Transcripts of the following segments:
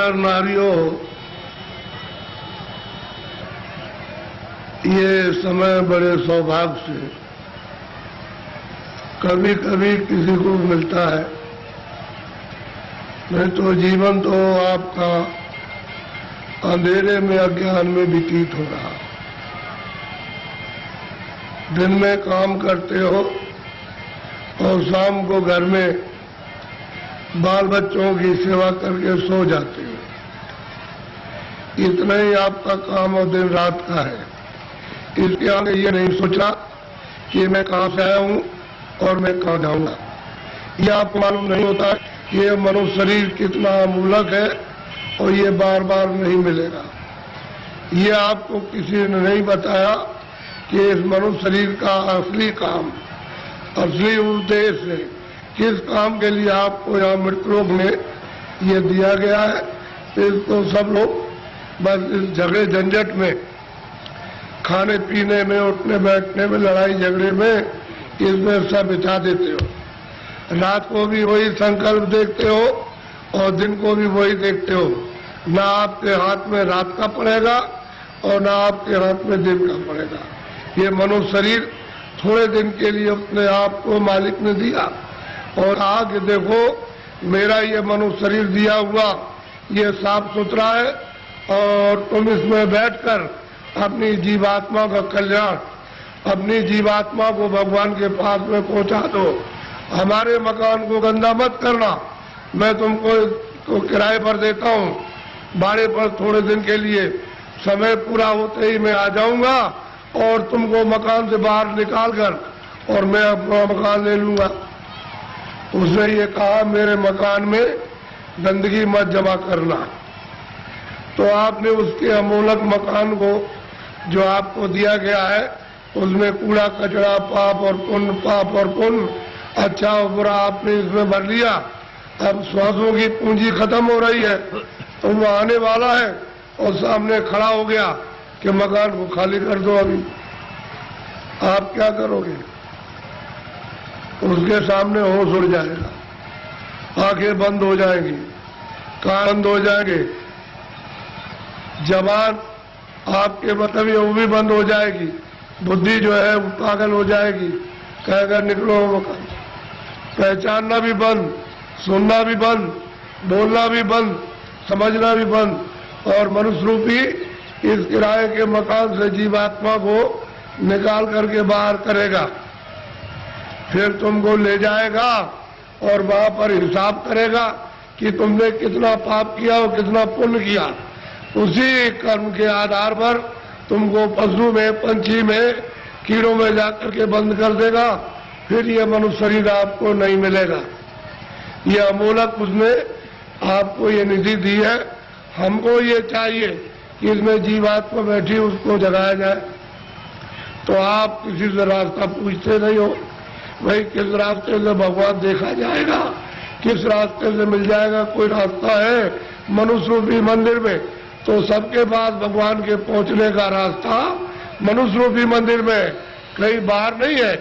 नर नारियों, ये समय बड़े सौभाग्य से कभी कभी किसी को मिलता है, नहीं तो जीवन तो आपका अंधेरे में अज्ञान में व्यतीत हो रहा। दिन में काम करते हो और शाम को घर में बाल बच्चों की सेवा करके सो जाते हो। इतना ही आपका काम और दिन रात का है। इसके आगे ये नहीं सोचा कि मैं कहाँ से आया हूँ और मैं कहाँ जाऊंगा। ये आपको मालूम नहीं होता कि ये मनुष्य शरीर कितना अमूलक है और ये बार बार नहीं मिलेगा। ये आपको किसी ने नहीं बताया कि इस मनुष्य शरीर का असली काम, असली उद्देश्य, किस काम के लिए आपको यहाँ मृतलोक में ये दिया गया है। इसको सब लोग बस इस झगड़े झंझट में, खाने पीने में, उठने बैठने में, लड़ाई झगड़े में, इसमें सब बिता देते हो। रात को भी वही संकल्प देखते हो और दिन को भी वही देखते हो। ना आपके हाथ में रात का पड़ेगा और ना आपके हाथ में दिन का पड़ेगा। ये मनुष्य शरीर थोड़े दिन के लिए अपने आप को मालिक ने दिया और आगे देखो, मेरा ये मनुष्य शरीर दिया हुआ ये साफ सुथरा है और तुम इसमें बैठकर अपनी जीवात्मा का कल्याण, अपनी जीवात्मा को भगवान के पास में पहुंचा दो। हमारे मकान को गंदा मत करना। मैं तुमको किराए पर देता हूँ, भाड़े पर थोड़े दिन के लिए। समय पूरा होते ही मैं आ जाऊंगा और तुमको मकान से बाहर निकाल कर और मैं अपना मकान ले लूंगा। उसने ये कहा, मेरे मकान में गंदगी मत जमा करना। तो आपने उसके अमूलक मकान को जो आपको दिया गया है, उसमें कूड़ा कचरा, पाप और पुण्य, पाप और पुण्य, अच्छा और बुरा आपने इसमें भर लिया। अब श्वासों की पूंजी खत्म हो रही है तो वो आने वाला है और सामने खड़ा हो गया कि मकान को खाली कर दो। अभी आप क्या करोगे? उसके सामने होश उड़ जाएगा, आंखें बंद हो जाएंगी, कान बंद हो जाएंगे, जबान आपके मतलब वो भी बंद हो जाएगी, बुद्धि जो है वो पागल हो जाएगी, कहेगा निकलो मकान। पहचानना भी बंद, सुनना भी बंद, बोलना भी बंद, समझना भी बंद। और मनुष्य रूपी इस किराए के मकान से जीवात्मा को निकाल करके बाहर करेगा, फिर तुमको ले जाएगा और वहां पर हिसाब करेगा कि तुमने कितना पाप किया और कितना पुण्य किया। उसी कर्म के आधार पर तुमको पशु में, पंछी में, कीड़ों में जाकर के बंद कर देगा। फिर ये मनुष्य शरीर आपको नहीं मिलेगा। ये अमूलक उसने आपको ये निधि दी है। हमको ये चाहिए कि इसमें जीवात्मा बैठी उसको जगाया जाए। तो आप किसी से रास्ता पूछते नहीं हो, भाई किस रास्ते से भगवान देखा जाएगा, किस रास्ते से मिल जाएगा। कोई रास्ता है मनुष्य रूपी मंदिर में, तो सबके पास भगवान के पहुंचने का रास्ता मनुष्य रूपी मंदिर में, कहीं बाहर नहीं है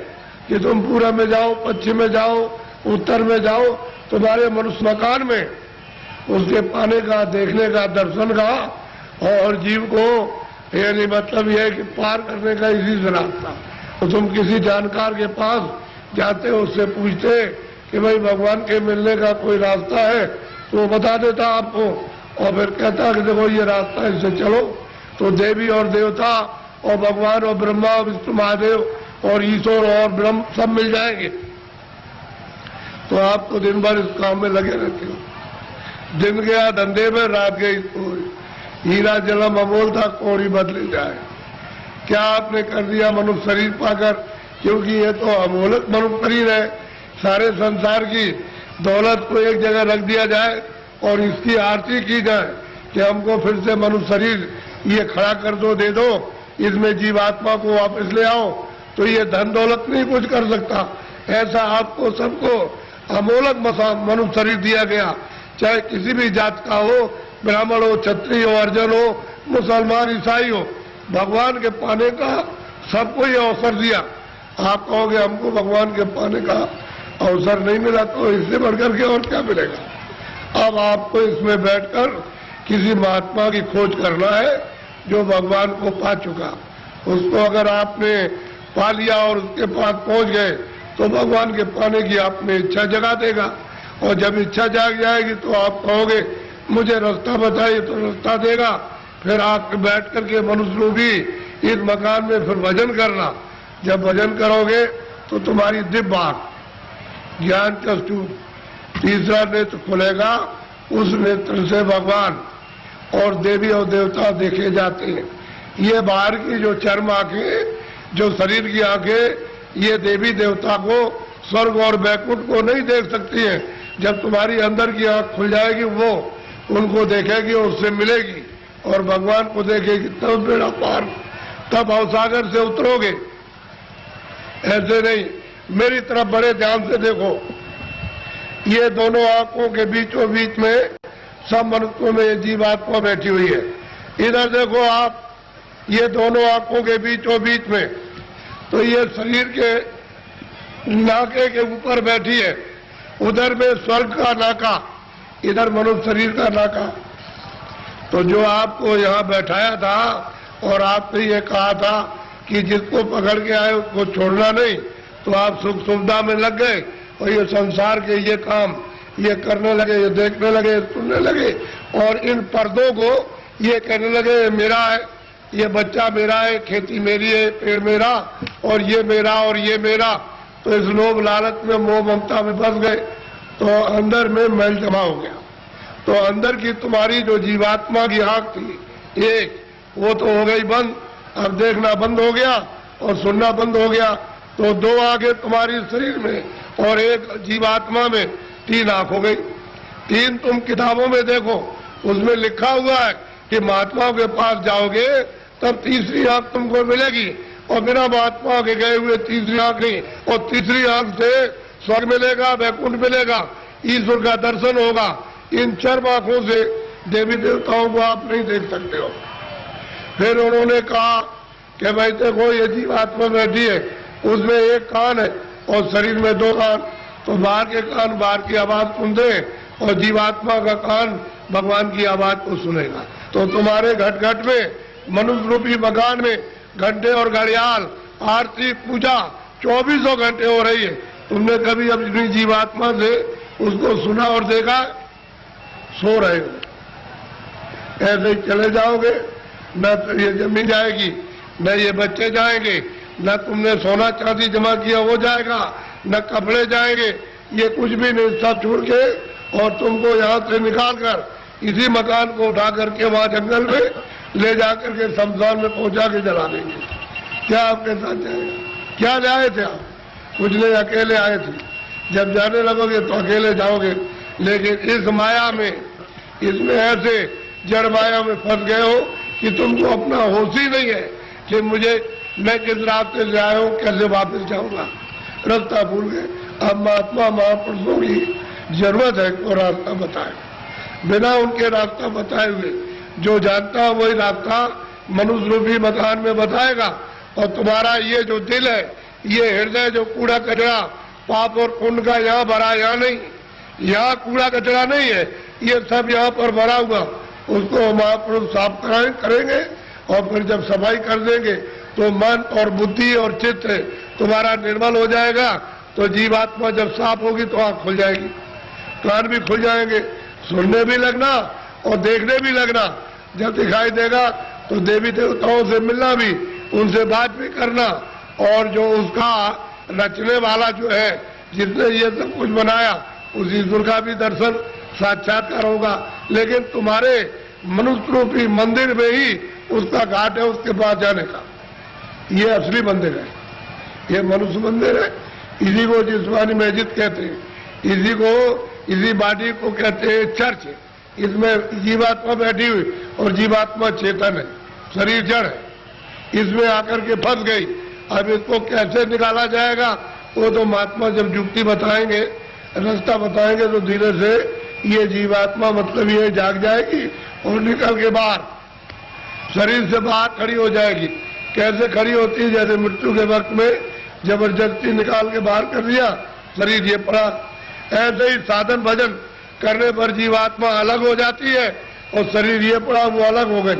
कि तुम पूरब में जाओ, पश्चिम में जाओ, उत्तर में जाओ। तुम्हारे मनुष्य मकान में उसके पाने का, देखने का, दर्शन का और जीव को यानी मतलब यह है कि पार करने का इसी से रास्ता। तो तुम किसी जानकार के पास जाते हो, उससे पूछते कि भाई भगवान के मिलने का कोई रास्ता है, तो वो बता देता आपको और फिर कहता कि देखो ये रास्ता है, इससे चलो। तो देवी और देवता और भगवान और ब्रह्मा, विष्णु, महादेव और ईश्वर और ब्रह्म सब मिल जाएंगे। तो आप तो दिन भर इस काम में लगे रहते हो। दिन गया धंधे में, रात गई कोई। हीरा जलम अमोल था, कोड़ी बदली जाए। क्या आपने कर दिया मनुष्य शरीर पाकर? क्योंकि ये तो अमोलक मनुष्य शरीर है। सारे संसार की दौलत को एक जगह रख दिया जाए और इसकी आरती की जाए कि हमको फिर से मनुष्य शरीर ये खड़ा कर दो, दे दो, इसमें जीवात्मा को वापस ले आओ, तो ये धन दौलत नहीं कुछ कर सकता। ऐसा आपको सबको अमोलक मनुष्य शरीर दिया गया, चाहे किसी भी जात का हो, ब्राह्मण हो, क्षत्रिय हो, अर्जन हो, मुसलमान, ईसाई हो। भगवान के पाने का सबको ये अवसर दिया। आप कहोगे हमको भगवान के पाने का अवसर नहीं मिला, तो इससे बढ़कर के और क्या मिलेगा। अब आपको इसमें बैठकर किसी महात्मा की खोज करना है जो भगवान को पा चुका। उसको अगर आपने पा लिया और उसके पास पहुंच गए तो भगवान के पाने की आप में इच्छा जगा देगा, और जब इच्छा जाग जाएगी तो आप कहोगे मुझे रास्ता बताइए, तो रास्ता देगा। फिर आप बैठ करके मनुष्य रूपी इस मकान में फिर भजन करना। जब भजन करोगे तो तुम्हारी दिव्य आंख ज्ञान चक्षु तीसरा नेत्र खुलेगा, उस नेत्र से भगवान और देवी और देवता देखे जाते हैं। ये बाहर की जो चर्म आंखें, जो शरीर की आंखें, ये देवी देवता को, स्वर्ग और वैकुंठ को नहीं देख सकती हैं। जब तुम्हारी अंदर की आंख खुल जाएगी वो उनको देखेगी और उससे मिलेगी और भगवान को देखेगी, तब बेड़ा पार, तब अवसागर से उतरोगे। ऐसे नहीं, मेरी तरफ बड़े ध्यान से देखो। ये दोनों आंखों के बीचों बीच में सब मनुष्यों में ये जीवात्मा बैठी हुई है। इधर देखो आप, ये दोनों आंखों के बीचों बीच में, तो ये शरीर के नाके के ऊपर बैठी है। उधर में स्वर्ग का नाका, इधर मनुष्य शरीर का नाका। तो जो आपको यहाँ बैठाया था और आपने ये कहा था कि जिसको पकड़ के आए उसको छोड़ना नहीं, तो आप सुख सुविधा में लग गए और ये संसार के ये काम ये करने लगे, ये देखने लगे, सुनने लगे, और इन पर्दों को ये कहने लगे ये मेरा है, ये बच्चा मेरा है, खेती मेरी है, पेड़ मेरा, और ये मेरा और ये मेरा। तो इस लोभ लालच में मोह ममता में फंस गए, तो अंदर में मैल जमा हो गया। तो अंदर की तुम्हारी जो जीवात्मा की आंख थी एक, वो तो हो गई बंद, अब देखना बंद हो गया और सुनना बंद हो गया। तो दो आंखें तुम्हारी शरीर में और एक जीवात्मा में, तीन आंख हो गई। तीन तुम किताबों में देखो, उसमें लिखा हुआ है कि महात्माओं के पास जाओगे तब तीसरी आंख तुमको मिलेगी, और बिना महात्मा के गए हुए तीसरी आंख नहीं। और तीसरी आंख से स्वर्ग मिलेगा, वैकुंठ मिलेगा, ईश्वर का दर्शन होगा। इन चर्म आंखों से देवी देवताओं को आप नहीं देख सकते हो। फिर उन्होंने कहा कि भाई देखो ये जीवात्मा बैठी है, उसमें एक कान है और शरीर में दो कान, तो बाहर के कान बाहर की आवाज सुनते और जीवात्मा का कान भगवान की आवाज को सुनेगा। तो तुम्हारे घट घट में, मनुष्य रूपी मकान में घंटे और घड़ियाल, आरती, पूजा 24 घंटे हो रही है। तुमने कभी अपनी जीवात्मा से उसको सुना और देखा? सो रहे हो, ऐसे ही चले जाओगे, न तो ये जमीन जाएगी, न ये बच्चे जाएंगे, न तुमने सोना चांदी जमा किया वो जाएगा, न कपड़े जाएंगे, ये कुछ भी नहीं, सब छोड़ के और तुमको यहाँ से निकाल कर इसी मकान को उठा करके वहां जंगल में ले जाकर के शमशान में पहुंचा के जला देंगे। क्या आपके साथ जाएगा? क्या ले आए थे आप? कुछ नहीं, अकेले आए थे। जब जाने लगोगे तो अकेले जाओगे, लेकिन इस माया में, इसमें ऐसे जड़ माया में फंस गए हो कि तुमको अपना होश ही नहीं है कि मुझे, मैं किस रास्ते से आया हूँ, कैसे वापस जाऊंगा, रास्ता भूल गए। अब महात्मा महापुरुषों की जरूरत है वो रास्ता बताए, बिना उनके रास्ता बताए हुए जो जानता है वही रास्ता मनुष्य रूपी मकान में बताएगा। और तुम्हारा ये जो दिल है, ये हृदय जो कूड़ा कचरा पाप और पुण्य का यहाँ भरा, यहाँ नहीं, यहाँ कूड़ा कचरा नहीं है, ये सब यहाँ पर भरा हुआ, उसको महापुरुष साफ करेंगे और फिर जब सफाई कर देंगे तो मन और बुद्धि और चित्त तुम्हारा निर्मल हो जाएगा। तो जीवात्मा जब साफ होगी तो आँख खुल जाएगी, कान भी खुल जाएंगे, सुनने भी लगना और देखने भी लगना। जब दिखाई देगा तो देवी देवताओं से मिलना भी, उनसे बात भी करना, और जो उसका रचने वाला जो है, जिसने ये सब कुछ बनाया, उस ईश्वर का भी दर्शन साक्षात्कार होगा। लेकिन तुम्हारे मनुष्य रूपी मंदिर में ही उसका घाट है, उसके पास जाने का। ये असली मंदिर है, ये मनुष्य मंदिर है। इसी को जिस्मानी मस्जिद कहते हैं, इसी बॉडी को कहते हैं चर्च। इसमें जीवात्मा बैठी हुई और जीवात्मा चेतन है, शरीर जड़ है, इसमें आकर के फंस गई। अब इसको कैसे निकाला जाएगा वो तो महात्मा जब युक्ति बताएंगे, रास्ता बताएंगे, तो धीरे से ये जीवात्मा मतलब ये जाग जाएगी और निकल के बाहर शरीर से बाहर खड़ी हो जाएगी। कैसे खड़ी होती है? जैसे मृत्यु के वक्त में जबरदस्ती निकाल के बाहर कर दिया, शरीर ये पड़ा। ऐसे ही साधन भजन करने पर जीवात्मा अलग हो जाती है और शरीर ये पड़ा वो अलग हो गए,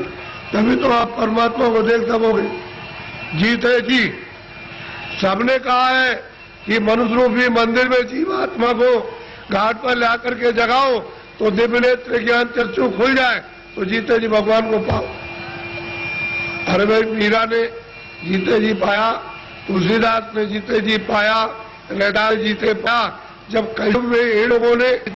तभी तो आप परमात्मा को देख सकोगे। जीत है जी। सबने कहा है कि मनुष्य रूपी मंदिर में जीवात्मा को घाट पर ला करके जगाओ तो दिव्य नेत्र ज्ञान चक्षु खुल जाए तो जीते जी भगवान को पाओ। अरे भाई, मीरा ने जीते जी पाया, तुलसीदास ने जीते जी पाया, रैदास जीते पाया। जब कलयुग में इन लोगों ने